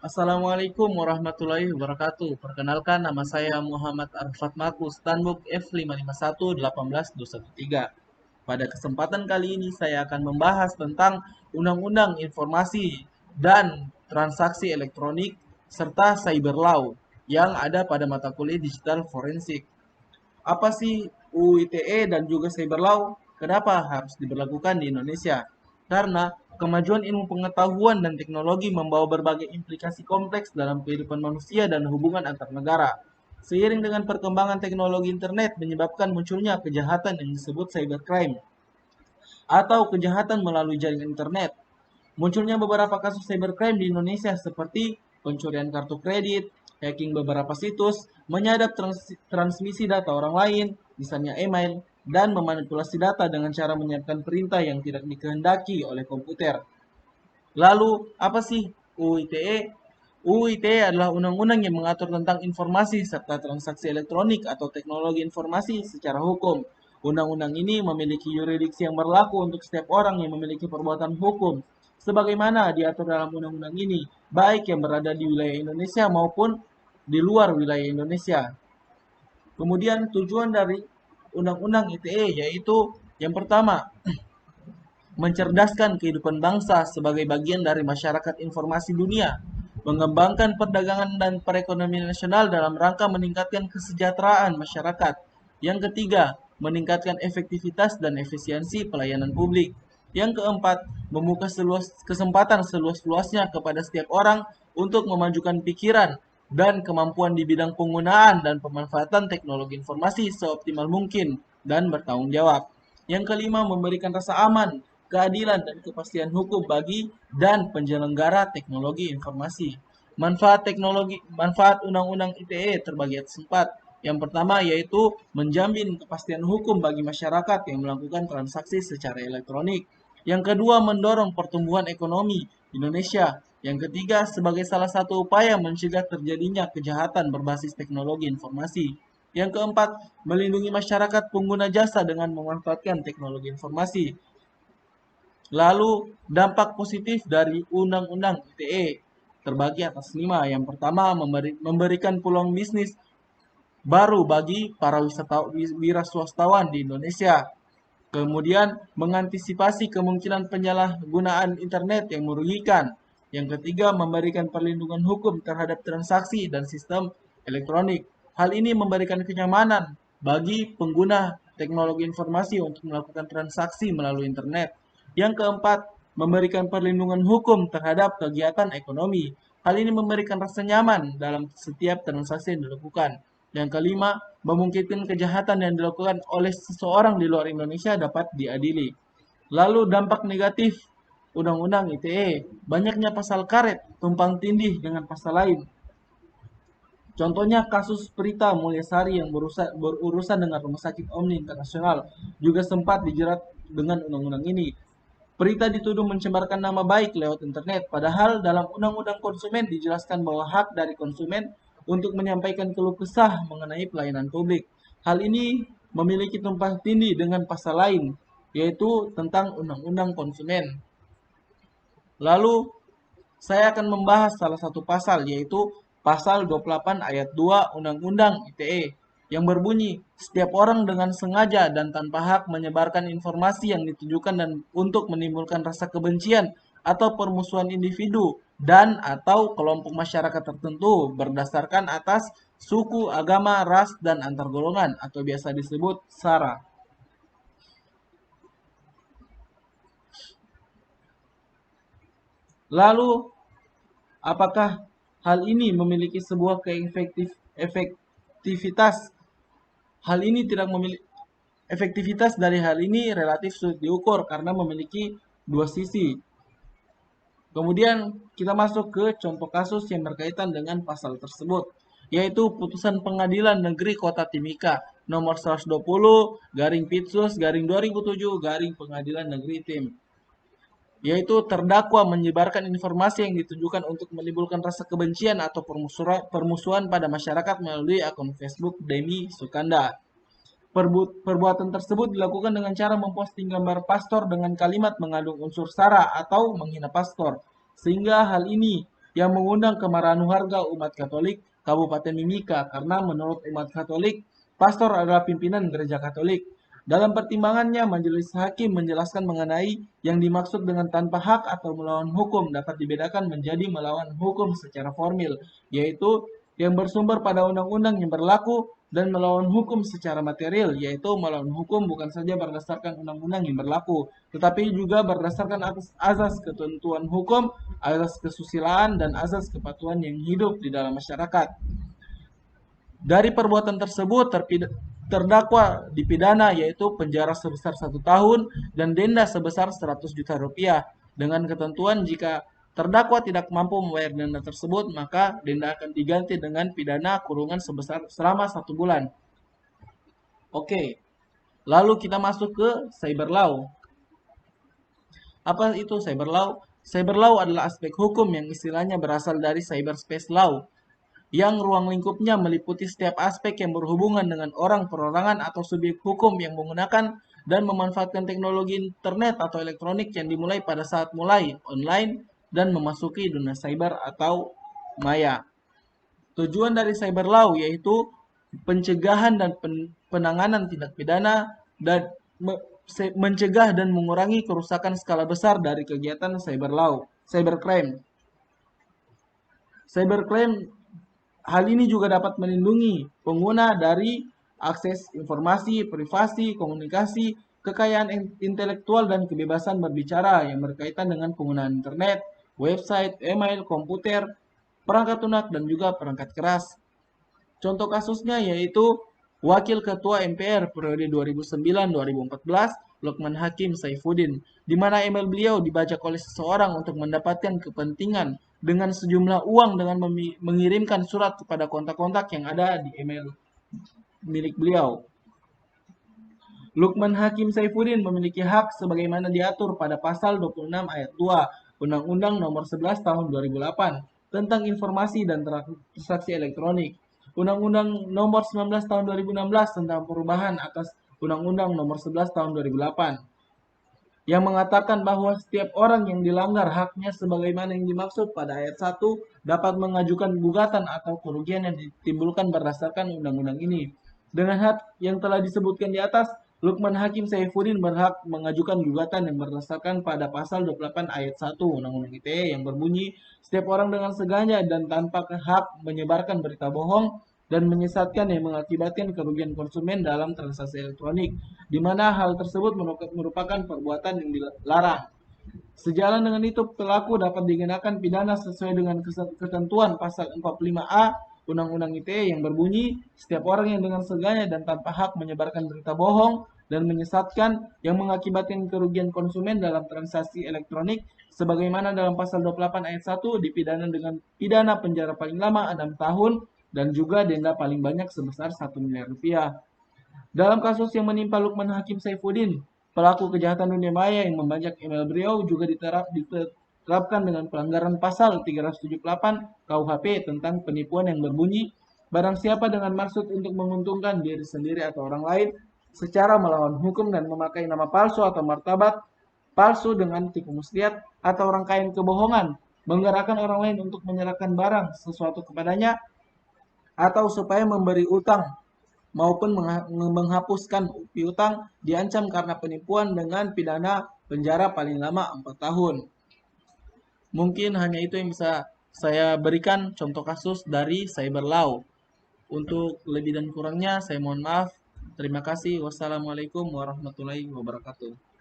Assalamualaikum warahmatullahi wabarakatuh. Perkenalkan, nama saya Muhammad Arfat Maku, Stanbook F551-18213. Pada kesempatan kali ini saya akan membahas tentang Undang-Undang Informasi dan Transaksi Elektronik serta Cyber Law yang ada pada mata kuliah Digital Forensik. Apa sih UU ITE dan juga Cyber Law? Kenapa harus diberlakukan di Indonesia? Karena kemajuan ilmu pengetahuan dan teknologi membawa berbagai implikasi kompleks dalam kehidupan manusia dan hubungan antar negara. Seiring dengan perkembangan teknologi internet menyebabkan munculnya kejahatan yang disebut cybercrime atau kejahatan melalui jaringan internet. Munculnya beberapa kasus cybercrime di Indonesia seperti pencurian kartu kredit, hacking beberapa situs, menyadap transmisi data orang lain, misalnya email, dan memanipulasi data dengan cara menyiapkan perintah yang tidak dikehendaki oleh komputer. Lalu, apa sih UU ITE? UU ITE adalah undang-undang yang mengatur tentang informasi serta transaksi elektronik atau teknologi informasi secara hukum. Undang-undang ini memiliki yurisdiksi yang berlaku untuk setiap orang yang memiliki perbuatan hukum. Sebagaimana diatur dalam undang-undang ini, baik yang berada di wilayah Indonesia maupun di luar wilayah Indonesia. Kemudian tujuan dari Undang-Undang ITE yaitu yang pertama, mencerdaskan kehidupan bangsa sebagai bagian dari masyarakat informasi dunia, mengembangkan perdagangan dan perekonomian nasional dalam rangka meningkatkan kesejahteraan masyarakat. Yang ketiga, meningkatkan efektivitas dan efisiensi pelayanan publik. Yang keempat, membuka kesempatan seluas-luasnya kepada setiap orang untuk memajukan pikiran dan kemampuan di bidang penggunaan dan pemanfaatan teknologi informasi seoptimal mungkin dan bertanggung jawab. Yang kelima, memberikan rasa aman, keadilan, dan kepastian hukum bagi dan penyelenggara teknologi informasi. Manfaat Undang-Undang ITE terbagi atas 4. Yang pertama yaitu menjamin kepastian hukum bagi masyarakat yang melakukan transaksi secara elektronik. Yang kedua, mendorong pertumbuhan ekonomi Indonesia. Yang ketiga, sebagai salah satu upaya mencegah terjadinya kejahatan berbasis teknologi informasi. Yang keempat, melindungi masyarakat pengguna jasa dengan memanfaatkan teknologi informasi. Lalu, dampak positif dari Undang-Undang ITE terbagi atas 5. Yang pertama, memberikan peluang bisnis baru bagi para wira swastawan di Indonesia. Kemudian, mengantisipasi kemungkinan penyalahgunaan internet yang merugikan. Yang ketiga, memberikan perlindungan hukum terhadap transaksi dan sistem elektronik. Hal ini memberikan kenyamanan bagi pengguna teknologi informasi untuk melakukan transaksi melalui internet. Yang keempat, memberikan perlindungan hukum terhadap kegiatan ekonomi. Hal ini memberikan rasa nyaman dalam setiap transaksi yang dilakukan. Yang kelima, memungkinkan kejahatan yang dilakukan oleh seseorang di luar Indonesia dapat diadili. Lalu dampak negatif Undang-Undang ITE, banyaknya pasal karet tumpang tindih dengan pasal lain. Contohnya kasus Prita Mulyasari yang berurusan dengan Rumah Sakit Omni Internasional juga sempat dijerat dengan undang-undang ini. Prita dituduh mencemarkan nama baik lewat internet, padahal dalam Undang-Undang Konsumen dijelaskan bahwa hak dari konsumen untuk menyampaikan keluh kesah mengenai pelayanan publik. Hal ini memiliki tumpang tindih dengan pasal lain, yaitu tentang Undang-Undang Konsumen. Lalu, saya akan membahas salah satu pasal, yaitu pasal 28 ayat 2 Undang-Undang ITE, yang berbunyi, setiap orang dengan sengaja dan tanpa hak menyebarkan informasi yang ditujukan dan untuk menimbulkan rasa kebencian atau permusuhan individu dan atau kelompok masyarakat tertentu berdasarkan atas suku, agama, ras, dan antar golongan atau biasa disebut SARA. Lalu, apakah hal ini memiliki sebuah efektivitas? Hal ini tidak memiliki efektivitas dari hal ini relatif sulit diukur karena memiliki dua sisi. Kemudian kita masuk ke contoh kasus yang berkaitan dengan pasal tersebut, yaitu putusan Pengadilan Negeri Kota Timika nomor 120 garing Pitsus garing 2007 garing Pengadilan Negeri Tim, yaitu terdakwa menyebarkan informasi yang ditujukan untuk menimbulkan rasa kebencian atau permusuhan pada masyarakat melalui akun Facebook Demi Sukanda. Perbuatan tersebut dilakukan dengan cara memposting gambar pastor dengan kalimat mengandung unsur sara atau menghina pastor, sehingga hal ini yang mengundang kemarahan warga umat Katolik Kabupaten Mimika karena menurut umat Katolik, pastor adalah pimpinan gereja Katolik. Dalam pertimbangannya, majelis hakim menjelaskan mengenai yang dimaksud dengan tanpa hak atau melawan hukum dapat dibedakan menjadi melawan hukum secara formil, yaitu yang bersumber pada undang-undang yang berlaku, dan melawan hukum secara material, yaitu melawan hukum bukan saja berdasarkan undang-undang yang berlaku, tetapi juga berdasarkan azas ketentuan hukum, azas kesusilaan, dan azas kepatuhan yang hidup di dalam masyarakat. Dari perbuatan tersebut, terdakwa dipidana yaitu penjara sebesar 1 tahun dan denda sebesar 100 juta rupiah. Dengan ketentuan jika terdakwa tidak mampu membayar denda tersebut, maka denda akan diganti dengan pidana kurungan sebesar selama 1 bulan. Oke, lalu kita masuk ke cyber law. Apa itu cyber law? Cyber law adalah aspek hukum yang istilahnya berasal dari cyberspace law, yang ruang lingkupnya meliputi setiap aspek yang berhubungan dengan orang, perorangan, atau subjek hukum yang menggunakan dan memanfaatkan teknologi internet atau elektronik yang dimulai pada saat mulai online dan memasuki dunia cyber atau maya. Tujuan dari cyber law yaitu pencegahan dan penanganan tindak pidana dan mencegah dan mengurangi kerusakan skala besar dari kegiatan cybercrime. Cybercrime hal ini juga dapat melindungi pengguna dari akses informasi, privasi, komunikasi, kekayaan intelektual, dan kebebasan berbicara yang berkaitan dengan penggunaan internet, website, email, komputer, perangkat lunak, dan juga perangkat keras. Contoh kasusnya yaitu Wakil Ketua MPR periode 2009-2014, Lukman Hakim Saifuddin, di mana email beliau dibajak oleh seseorang untuk mendapatkan kepentingan dengan sejumlah uang dengan mengirimkan surat kepada kontak-kontak yang ada di email milik beliau. Lukman Hakim Saifuddin memiliki hak sebagaimana diatur pada pasal 26 ayat 2 Undang-Undang Nomor 11 Tahun 2008 tentang informasi dan transaksi elektronik, Undang-Undang Nomor 19 Tahun 2016 tentang perubahan atas Undang-Undang Nomor 11 Tahun 2008, yang mengatakan bahwa setiap orang yang dilanggar haknya sebagaimana yang dimaksud pada ayat 1 dapat mengajukan gugatan atau kerugian yang ditimbulkan berdasarkan undang-undang ini. Dengan hak yang telah disebutkan di atas, Lukman Hakim Saifuddin berhak mengajukan gugatan yang berdasarkan pada pasal 28 ayat 1 Undang-Undang ITE yang berbunyi, setiap orang dengan sengaja dan tanpa hak menyebarkan berita bohong dan menyesatkan yang mengakibatkan kerugian konsumen dalam transaksi elektronik, di mana hal tersebut merupakan perbuatan yang dilarang. Sejalan dengan itu, pelaku dapat dikenakan pidana sesuai dengan ketentuan pasal 45A Undang-Undang ITE yang berbunyi, setiap orang yang dengan sengaja dan tanpa hak menyebarkan berita bohong dan menyesatkan yang mengakibatkan kerugian konsumen dalam transaksi elektronik sebagaimana dalam pasal 28 ayat 1 dipidana dengan pidana penjara paling lama 6 tahun dan juga denda paling banyak sebesar 1 miliar rupiah. Dalam kasus yang menimpa Lukman Hakim Saifuddin, pelaku kejahatan dunia maya yang membajak email beliau juga diterapkan dengan pelanggaran pasal 378 KUHP tentang penipuan yang berbunyi, barang siapa dengan maksud untuk menguntungkan diri sendiri atau orang lain secara melawan hukum dan memakai nama palsu atau martabat palsu dengan tipu muslihat atau rangkaian kebohongan, menggerakkan orang lain untuk menyerahkan barang sesuatu kepadanya atau supaya memberi utang maupun menghapuskan piutang, diancam karena penipuan dengan pidana penjara paling lama 4 tahun. Mungkin hanya itu yang bisa saya berikan contoh kasus dari cyber law. Untuk lebih dan kurangnya saya mohon maaf. Terima kasih. Wassalamualaikum warahmatullahi wabarakatuh.